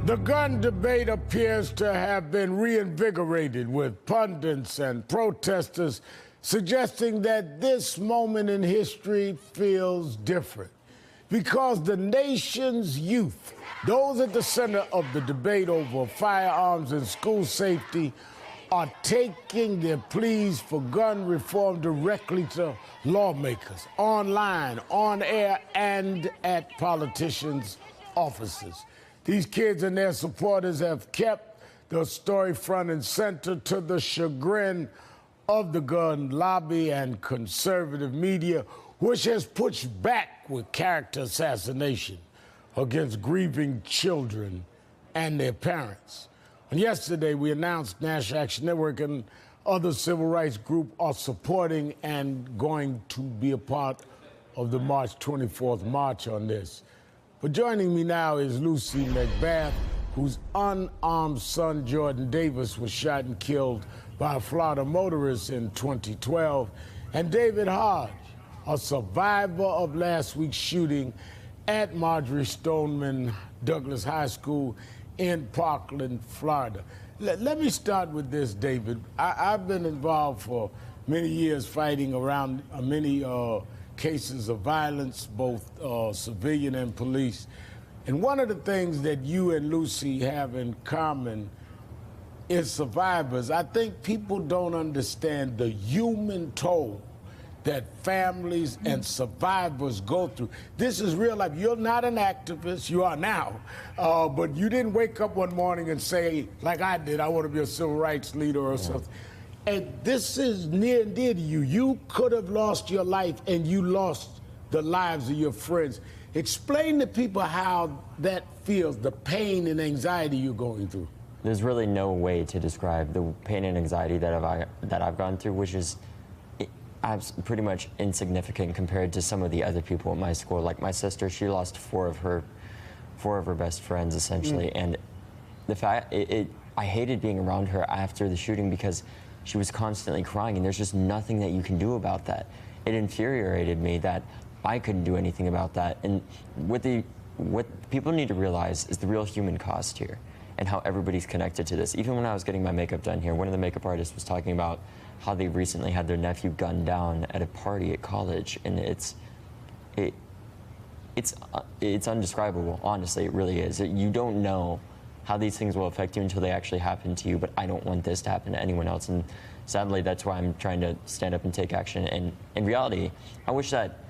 The gun debate appears to have been reinvigorated, with pundits and protesters suggesting that this moment in history feels different because the nation's youth, those at the center of the debate over firearms and school safety, are taking their pleas for gun reform directly to lawmakers, online, on air, and at politicians' offices. These kids and their supporters have kept the story front and center, to the chagrin of the gun lobby and conservative media, which has pushed back with character assassination against grieving children and their parents. And yesterday, we announced National Action Network and other civil rights groups are supporting and going to be a part of the March 24th march on this. But joining me now is Lucy McBath, whose unarmed son, Jordan Davis, was shot and killed by a Florida motorist in 2012, and David Hogg, a survivor of last week's shooting at Marjorie Stoneman Douglas High School in Parkland, Florida. Let me start with this, David. I've been involved for many years fighting around many cases of violence, both civilian and police. And one of the things that you and Lucy have in common is survivors. I think people don't understand the human toll that families and survivors go through. This is real life. You're not an activist, you are now, but you didn't wake up one morning and say, like I did, I want to be a civil rights leader or something. And this is near and dear to you. You could have lost your life, and you lost the lives of your friends. Explain to people how that feels, the pain and anxiety you're going through. There's really no way to describe the pain and anxiety that I've gone through, which is pretty much insignificant compared to some of the other people at my school. Like my sister, she lost four of her best friends, essentially. And the fact, I hated being around her after the shooting because she was constantly crying, and there's just nothing that you can do about that. It infuriated me that I couldn't do anything about that. And what people need to realize is the real human cost here and how everybody's connected to this. Even when I was getting my makeup done here, one of the makeup artists was talking about how they recently had their nephew gunned down at a party at college, and it's undescribable. Honestly, it really is. You don't know how these things will affect you until they actually happen to you, but I don't want this to happen to anyone else, and sadly, that's why I'm trying to stand up and take action. And in reality, I wish that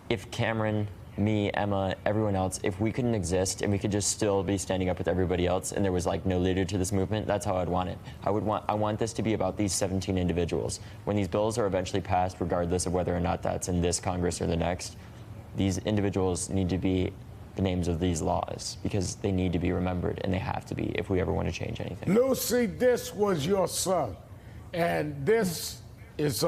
if Cameron, me, Emma, everyone else, if we couldn't exist and we could just still be standing up with everybody else and there was like no leader to this movement, that's how I'd want it. I want this to be about these 17 individuals. When these bills are eventually passed, regardless of whether or not that's in this Congress or the next, these individuals need to be the names of these laws because they need to be remembered, and they have to be if we ever want to change anything. Lucy, this was your son, and this is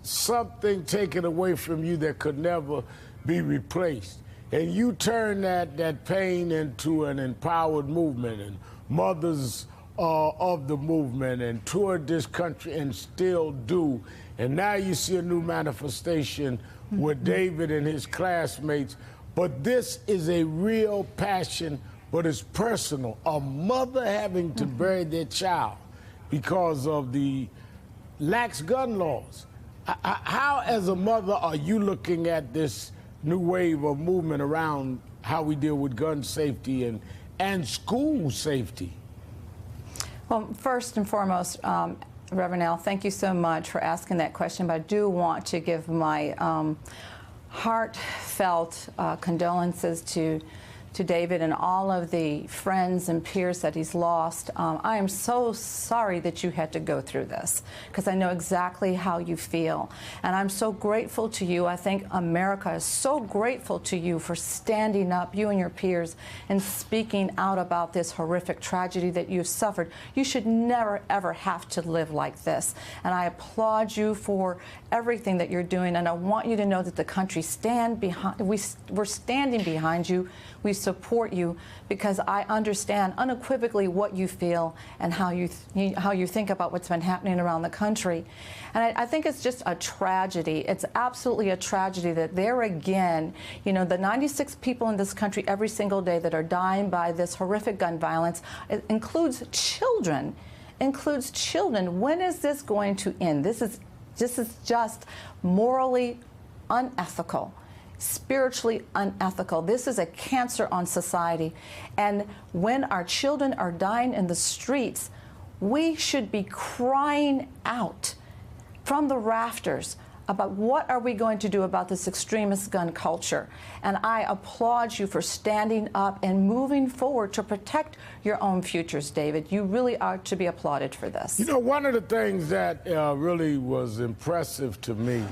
something taken away from you that could never be replaced. And you turn that pain into an empowered movement, and mothers of the movement, and toured this country and still do. And now you see a new manifestation with David and his classmates. But this is a real passion, but it's personal. A mother having to bury their child because of the lax gun laws. How, as a mother, are you looking at this new wave of movement around how we deal with gun safety and school safety? Well, first and foremost, Reverend Al, thank you so much for asking that question, but I do want to give my heartfelt condolences to David and all of the friends and peers that he's lost. I am so sorry that you had to go through this, because I know exactly how you feel. And I'm so grateful to you. I think America is so grateful to you for standing up, you and your peers, and speaking out about this horrific tragedy that you've suffered. You should never, ever have to live like this. And I applaud you for everything that you're doing. And I want you to know that the country we're standing behind you. We support you because I understand unequivocally what you feel and how you think about what's been happening around the country. And I think it's just a tragedy. It's absolutely a tragedy that there again, you know, the 96 people in this country every single day that are dying by this horrific gun violence, it includes children. When is this going to end? This is just morally unethical, spiritually unethical. This is a cancer on society. And when our children are dying in the streets, we should be crying out from the rafters about what are we going to do about this extremist gun culture. And I applaud you for standing up and moving forward to protect your own futures, David. You really are to be applauded for this. You know, one of the things that really was impressive to me,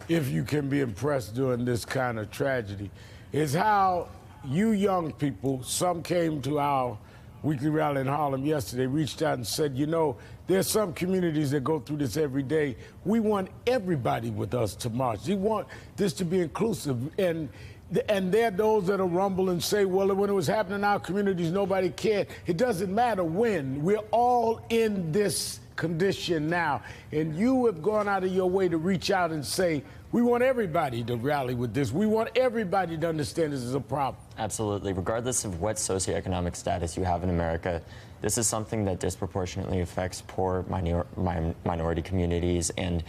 if you can be impressed during this kind of tragedy, is how you young people, some came to our weekly rally in Harlem yesterday, reached out and said, you know, there's some communities that go through this every day. We want everybody with us to march. We want this to be inclusive. And there are those that'll rumble and say, well, when it was happening in our communities, nobody cared. It doesn't matter when. We're all in this condition now. And you have gone out of your way to reach out and say, we want everybody to rally with this. We want everybody to understand this is a problem. Absolutely. Regardless of what socioeconomic status you have in America, this is something that disproportionately affects poor minority communities. And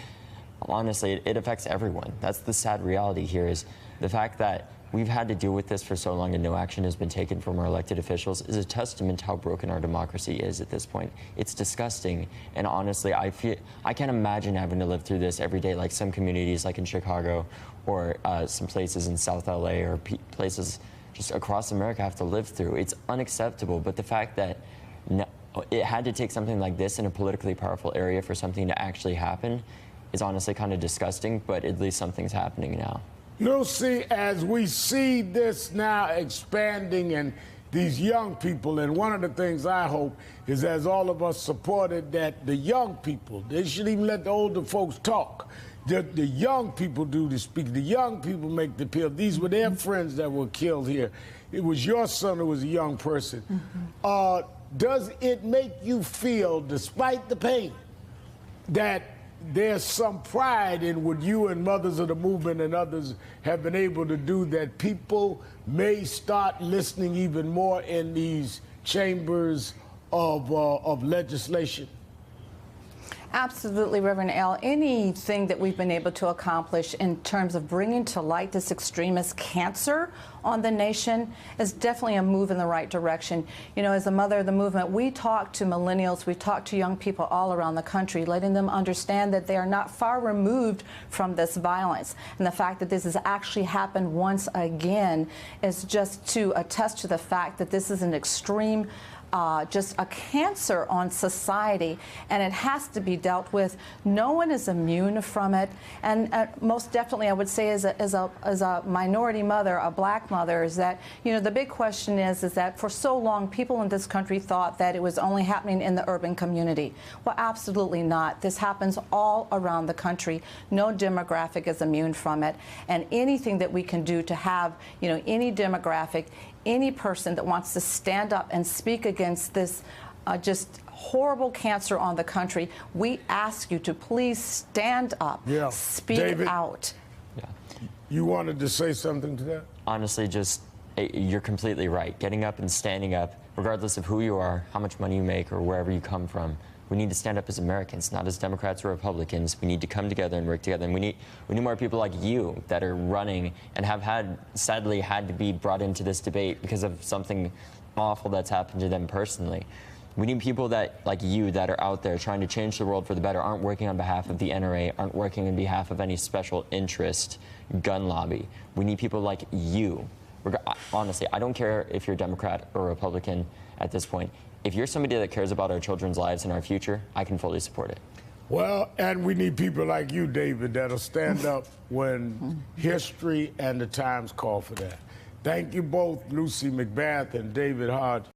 honestly, it affects everyone. That's the sad reality here, is the fact that we've had to deal with this for so long and no action has been taken from our elected officials is a testament to how broken our democracy is at this point. It's disgusting. And honestly, I can't imagine having to live through this every day, like some communities like in Chicago or some places in South LA or places just across America have to live through. It's unacceptable. But the fact that it had to take something like this in a politically powerful area for something to actually happen is honestly kind of disgusting, but at least something's happening now. Lucy, as we see this now expanding and these young people, and one of the things I hope is, as all of us supported, that the young people, they should even let the older folks talk. The young people do the speak. The young people make the appeal. These were their friends that were killed here. It was your son who was a young person. Does it make you feel, despite the pain, that there's some pride in what you and Mothers of the Movement and others have been able to do, that people may start listening even more in these chambers of legislation? Absolutely, Reverend L. Anything that we've been able to accomplish in terms of bringing to light this extremist cancer on the nation is definitely a move in the right direction. You know, as a mother of the movement, we talk to millennials, we talk to young people all around the country, letting them understand that they are not far removed from this violence. And the fact that this has actually happened once again is just to attest to the fact that this is an extreme just a cancer on society, and it has to be dealt with. No one is immune from it, and most definitely, I would say, as a minority mother, a black mother, is that, you know, the big question is that for so long people in this country thought that it was only happening in the urban community. Well, absolutely not. This happens all around the country. No demographic is immune from it, and anything that we can do to have, you know, any demographic, any person that wants to stand up and speak against this just horrible cancer on the country, we ask you to please stand up, speak David, out. Yeah. You wanted to say something to that? Honestly, you're completely right. Getting up and standing up, regardless of who you are, how much money you make, or wherever you come from, we need to stand up as Americans, not as Democrats or Republicans. We need to come together and work together. And we need more people like you that are running and have sadly had to be brought into this debate because of something awful that's happened to them personally. We need people like you that are out there trying to change the world for the better, aren't working on behalf of the NRA, aren't working on behalf of any special interest gun lobby. We need people like you. Honestly, I don't care if you're Democrat or Republican at this point. If you're somebody that cares about our children's lives and our future, I can fully support it. Well, and we need people like you, David, that'll stand up when history and the times call for that. Thank you both, Lucy McBath and David Hogg.